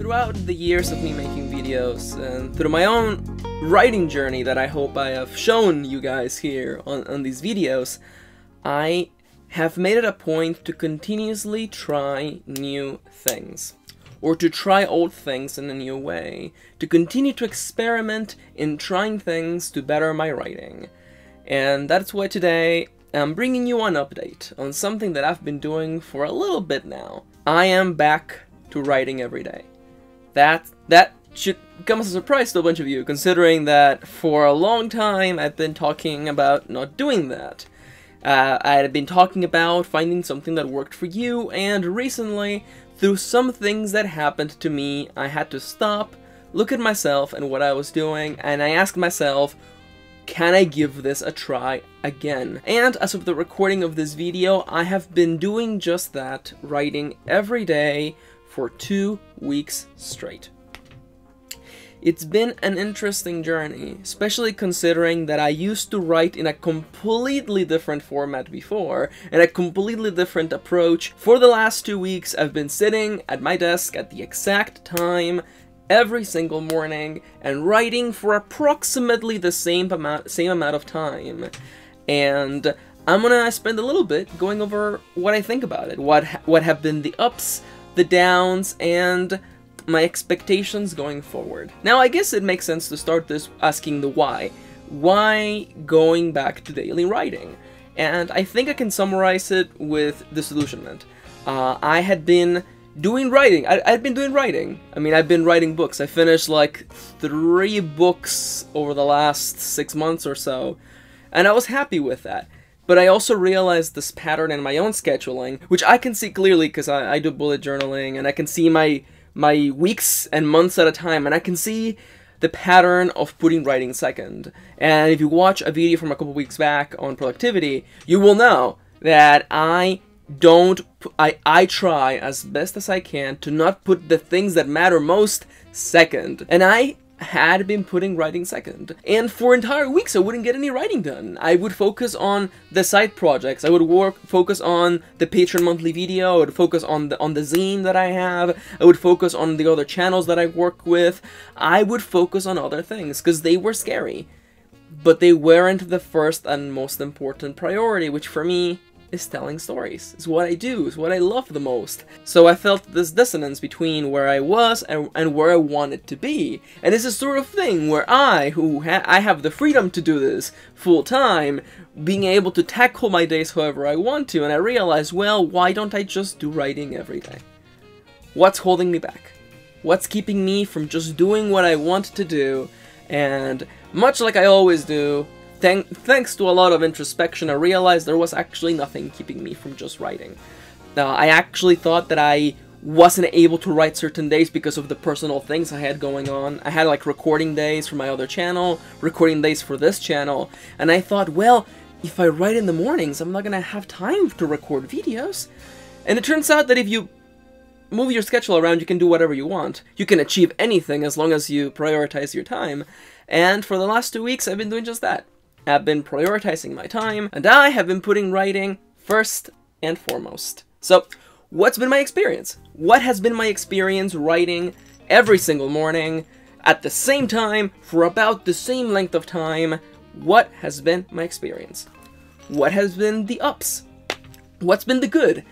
Throughout the years of me making videos, and through my own writing journey that I hope I have shown you guys here on these videos, I have made it a point to continuously try new things, or to try old things in a new way, to continue to experiment in trying things to better my writing. And that's why today I'm bringing you an update on something that I've been doing for a little bit now. I am back to writing every day. That should come as a surprise to a bunch of you, considering that for a long time I've been talking about not doing that. I had been talking about finding something that worked for you, and recently, through some things that happened to me, I had to stop, look at myself and what I was doing, and I asked myself, can I give this a try again? And as of the recording of this video, I have been doing just that, writing every day for 2 weeks straight. It's been an interesting journey, especially considering that I used to write in a completely different format before, and a completely different approach. For the last 2 weeks, I've been sitting at my desk at the exact time every single morning and writing for approximately the same amount of time. And I'm gonna spend a little bit going over what I think about it, what have been the ups, the downs, and my expectations going forward. Now, I guess it makes sense to start this asking the why. Why going back to daily writing? And I think I can summarize it with disillusionment. I had been doing writing. I'd been doing writing. I mean, I've been writing books. I finished like 3 books over the last 6 months or so, and I was happy with that. But I also realized this pattern in my own scheduling, which I can see clearly because I do bullet journaling, and I can see my weeks and months at a time, and I can see the pattern of putting writing second. And if you watch a video from a couple weeks back on productivity, you will know that I try as best as I can to not put the things that matter most second. And I had been putting writing second. And for entire weeks I wouldn't get any writing done. I would focus on the side projects. I would focus on the Patron monthly video. I would focus on the zine that I have. I would focus on the other channels that I work with. I would focus on other things because they were scary. But they weren't the first and most important priority, which for me is telling stories. It's what I do, it's what I love the most. So I felt this dissonance between where I was and where I wanted to be. And it's a sort of thing where I have the freedom to do this full time, being able to tackle my days however I want to, and I realized, well, why don't I just do writing every day? What's holding me back? What's keeping me from just doing what I want to do? And much like I always do, thanks to a lot of introspection, I realized there was actually nothing keeping me from just writing. Now, I actually thought that I wasn't able to write certain days because of the personal things I had going on. I had like recording days for my other channel, recording days for this channel, and I thought, well, if I write in the mornings, I'm not gonna have time to record videos. And it turns out that if you move your schedule around, you can do whatever you want. You can achieve anything as long as you prioritize your time. And for the last 2 weeks, I've been doing just that. I've been prioritizing my time, and I have been putting writing first and foremost. So, what's been my experience? What has been my experience writing every single morning, at the same time, for about the same length of time? What has been my experience? What has been the ups? What's been the good?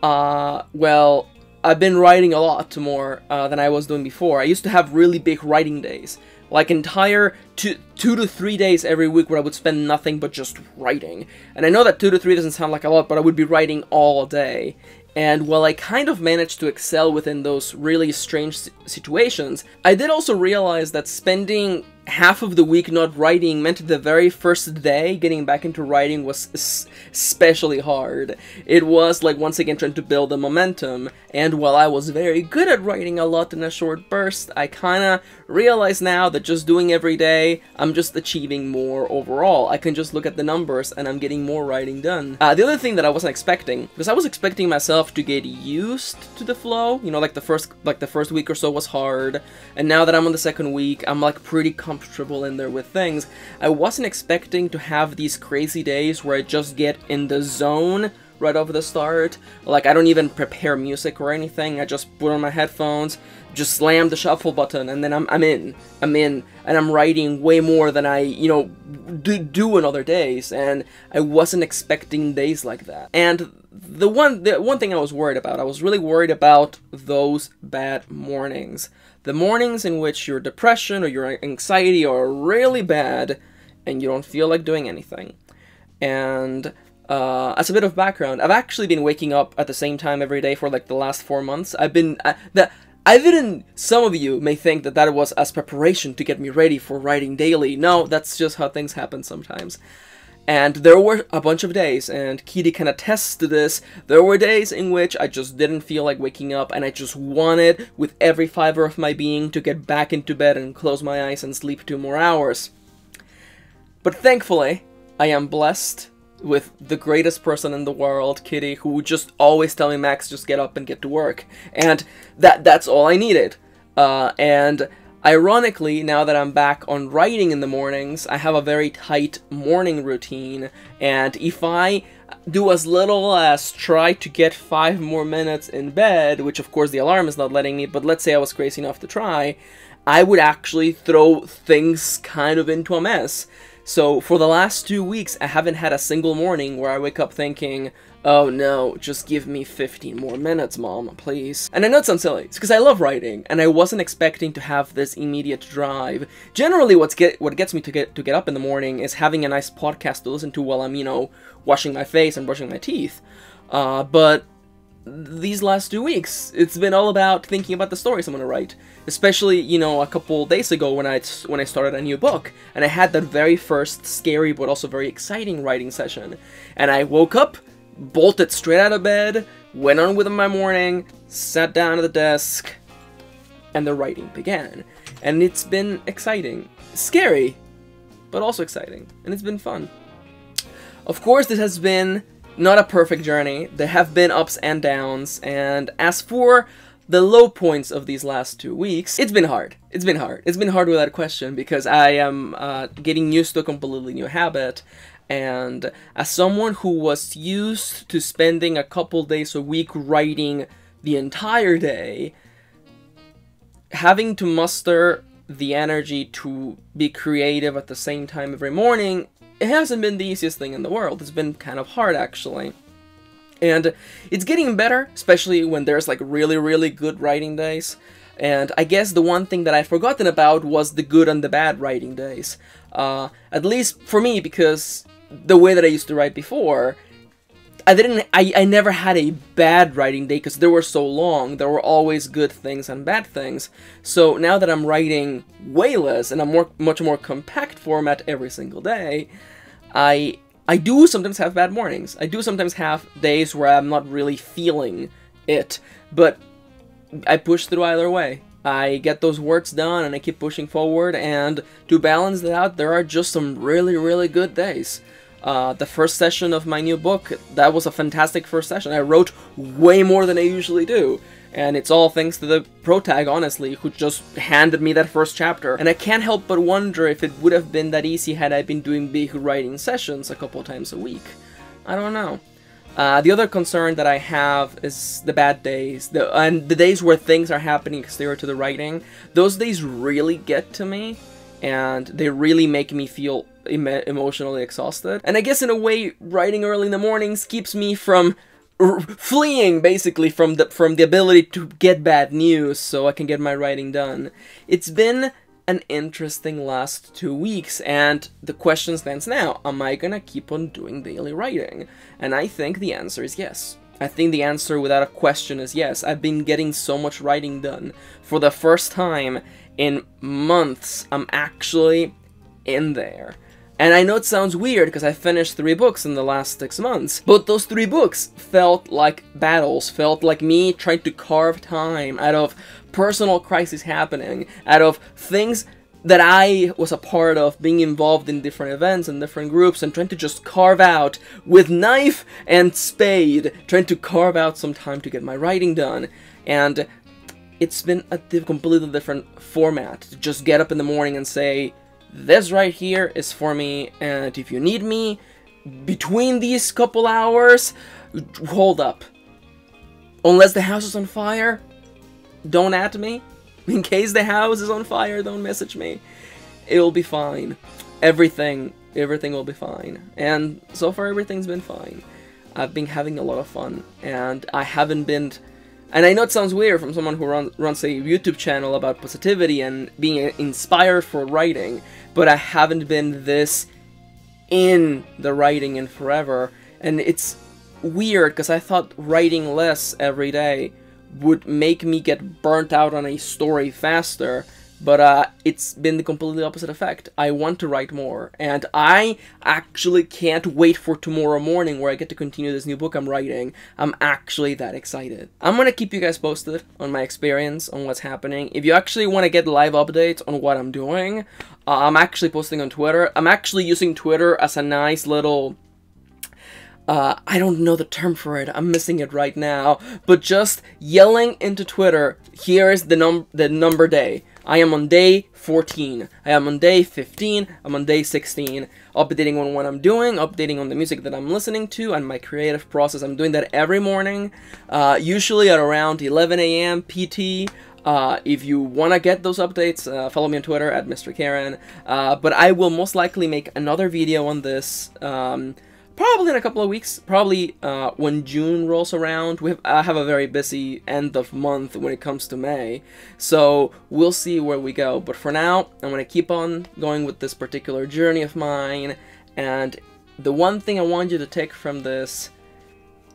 Well, I've been writing a lot more than I was doing before. I used to have really big writing days. Like entire 2 to 3 days every week where I would spend nothing but just writing. And I know that 2 to 3 doesn't sound like a lot, but I would be writing all day. And while I kind of managed to excel within those really strange situations, I did also realize that spending half of the week not writing meant the very first day getting back into writing was especially hard. It was like once again trying to build a momentum, and while I was very good at writing a lot in a short burst, I kinda realize now that just doing every day, I'm just achieving more overall. I can just look at the numbers and I'm getting more writing done. The other thing that I wasn't expecting, because I was expecting myself to get used to the flow, you know, like the first week or so was hard, and now that I'm on the second week, I'm like pretty comfortable in there with things. I wasn't expecting to have these crazy days where I just get in the zone right off the start. Like, I don't even prepare music or anything. I just put on my headphones, just slam the shuffle button, and then I'm in, and I'm writing way more than I, you know, do in other days, and I wasn't expecting days like that. And the one thing I was worried about, I was really worried about those bad mornings. The mornings in which your depression or your anxiety are really bad, and you don't feel like doing anything. And as a bit of background, I've actually been waking up at the same time every day for like the last 4 months. Some of you may think that that was as preparation to get me ready for writing daily. No, that's just how things happen sometimes. And there were a bunch of days, and Kitty can attest to this, there were days in which I just didn't feel like waking up, and I just wanted, with every fiber of my being, to get back into bed and close my eyes and sleep 2 more hours. But thankfully, I am blessed with the greatest person in the world, Kitty, who would just always tell me, Max, just get up and get to work. And that's all I needed. And ironically, now that I'm back on writing in the mornings, I have a very tight morning routine, and if I do as little as try to get 5 more minutes in bed, which of course the alarm is not letting me, but let's say I was crazy enough to try, I would actually throw things kind of into a mess. So for the last 2 weeks, I haven't had a single morning where I wake up thinking, oh no, just give me 15 more minutes, Mom, please. And I know it sounds silly, it's because I love writing, and I wasn't expecting to have this immediate drive. Generally, what gets me to get up in the morning is having a nice podcast to listen to while I'm, you know, washing my face and brushing my teeth. But these last 2 weeks, it's been all about thinking about the stories I'm gonna write. Especially, you know, a couple days ago when I started a new book, and I had that very first scary but also very exciting writing session. And I woke up, bolted straight out of bed, went on with my morning, sat down at the desk, and the writing began. And it's been exciting. Scary, but also exciting. And it's been fun. Of course, this has been not a perfect journey. There have been ups and downs, and as for the low points of these last 2 weeks, it's been hard. It's been hard. It's been hard without question, because I am getting used to a completely new habit, and as someone who was used to spending a couple days a week writing the entire day, having to muster the energy to be creative at the same time every morning, it hasn't been the easiest thing in the world. It's been kind of hard, actually. And it's getting better, especially when there's like really, really good writing days. And I guess the one thing that I'd forgotten about was the good and the bad writing days. At least for me, because the way that I used to write before, I never had a bad writing day because they were so long. There were always good things and bad things. So now that I'm writing way less and a much more compact format every single day, I do sometimes have bad mornings. I do sometimes have days where I'm not really feeling it, but I push through either way. I get those words done and I keep pushing forward, and to balance that out, there are just some really, really good days. The first session of my new book, that was a fantastic first session. I wrote way more than I usually do. And it's all thanks to the protag, honestly, who just handed me that first chapter. And I can't help but wonder if it would have been that easy had I been doing big writing sessions a couple times a week. I don't know. The other concern that I have is the bad days, and the days where things are happening exterior to the writing. Those days really get to me, and they really make me feel emotionally exhausted. And I guess in a way, writing early in the mornings keeps me from fleeing, basically, from the ability to get bad news so I can get my writing done. It's been an interesting last 2 weeks, and the question stands now, am I gonna keep on doing daily writing? And I think the answer is yes. I think the answer without a question is yes. I've been getting so much writing done. For the first time in months, I'm actually in there. And I know it sounds weird because I finished 3 books in the last 6 months, but those 3 books felt like battles, felt like me trying to carve time out of personal crises happening, out of things that I was a part of, being involved in different events and different groups, and trying to just carve out, with knife and spade, trying to carve out some time to get my writing done. And it's been a completely different format to just get up in the morning and say, this right here is for me, and if you need me between these couple hours, Hold up. Unless the house is on fire, don't add me. In case the house is on fire, don't message me. It'll be fine. Everything will be fine. And so far, everything's been fine. I've been having a lot of fun, and I haven't been... And I know it sounds weird from someone who runs a YouTube channel about positivity and being inspired for writing, but I haven't been this in the writing in forever. And it's weird, because I thought writing less every day would make me get burnt out on a story faster, but it's been the completely opposite effect. I want to write more, and I actually can't wait for tomorrow morning where I get to continue this new book I'm writing. I'm actually that excited. I'm gonna keep you guys posted on my experience, on what's happening. If you actually want to get live updates on what I'm doing, I'm actually posting on Twitter. I'm actually using Twitter as a nice little... I don't know the term for it, I'm missing it right now, but just yelling into Twitter, here's the number day. I am on day 14, I am on day 15, I'm on day 16, updating on what I'm doing, updating on the music that I'm listening to, and my creative process. I'm doing that every morning, usually at around 11 a.m. PT. If you want to get those updates, follow me on Twitter at Mr. Karen, but I will most likely make another video on this, probably in a couple of weeks, probably when June rolls around. I have a very busy end of month when it comes to May, so we'll see where we go. But for now, I'm going to keep on going with this particular journey of mine, and the one thing I want you to take from this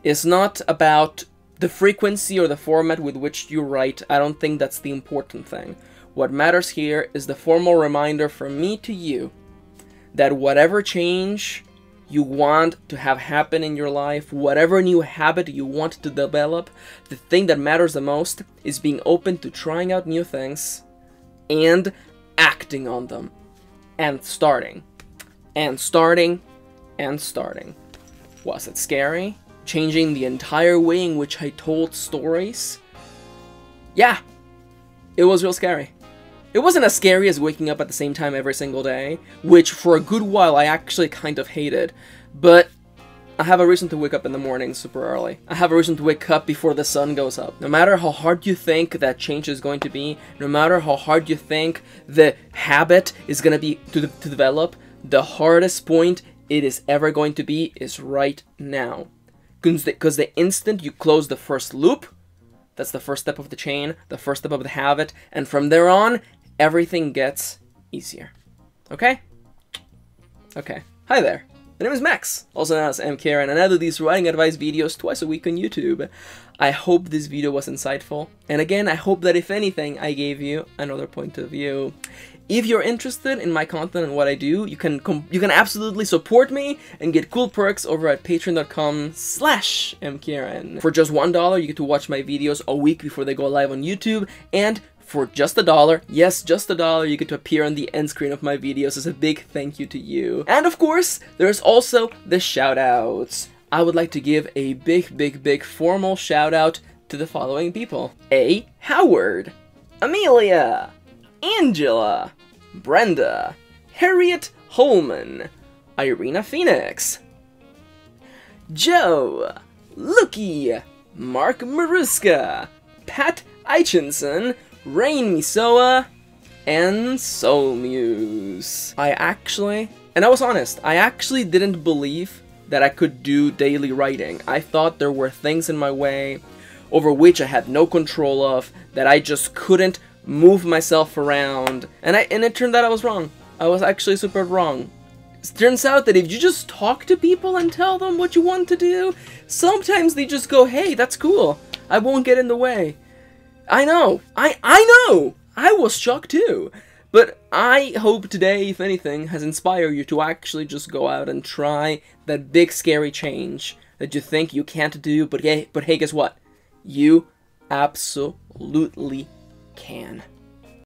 is not about the frequency or the format with which you write. I don't think that's the important thing. What matters here is the formal reminder from me to you that whatever change you want to have happen in your life, whatever new habit you want to develop, the thing that matters the most is being open to trying out new things and acting on them and starting and starting and starting. Was it scary? Changing the entire way in which I told stories? Yeah, it was real scary. It wasn't as scary as waking up at the same time every single day, which for a good while I actually kind of hated, but I have a reason to wake up in the morning super early. I have a reason to wake up before the sun goes up. No matter how hard you think that change is going to be, no matter how hard you think the habit is going to be to develop, the hardest point it is ever going to be is right now. Because the instant you close the first loop, that's the first step of the chain, the first step of the habit, and from there on, everything gets easier. Okay? Okay. Hi there. My name is Max, also known as MKaren, and I do these writing advice videos twice a week on YouTube. I hope this video was insightful, and again, I hope that if anything, I gave you another point of view. If you're interested in my content and what I do, you can absolutely support me and get cool perks over at patreon.com/mkaren. For just $1, you get to watch my videos a week before they go live on YouTube, and for just $1, yes, just $1, you get to appear on the end screen of my videos as a big thank you to you. And of course, there's also the shoutouts. I would like to give a big formal shout out to the following people. A. Howard, Amelia, Angela, Brenda, Harriet Holman, Irina Phoenix, Joe, Lucky, Mark Maruska, Pat Eichenson, Rain Misoa, and Soul Muse. And I was honest, I actually didn't believe that I could do daily writing. I thought there were things in my way over which I had no control of, that I just couldn't move myself around, and it turned out I was wrong. I was actually super wrong. It turns out that if you just talk to people and tell them what you want to do, sometimes they just go, hey, that's cool, I won't get in the way. I know, I know, I was shocked too, but I hope today, if anything, has inspired you to actually just go out and try that big scary change that you think you can't do, but hey, guess what? You absolutely can.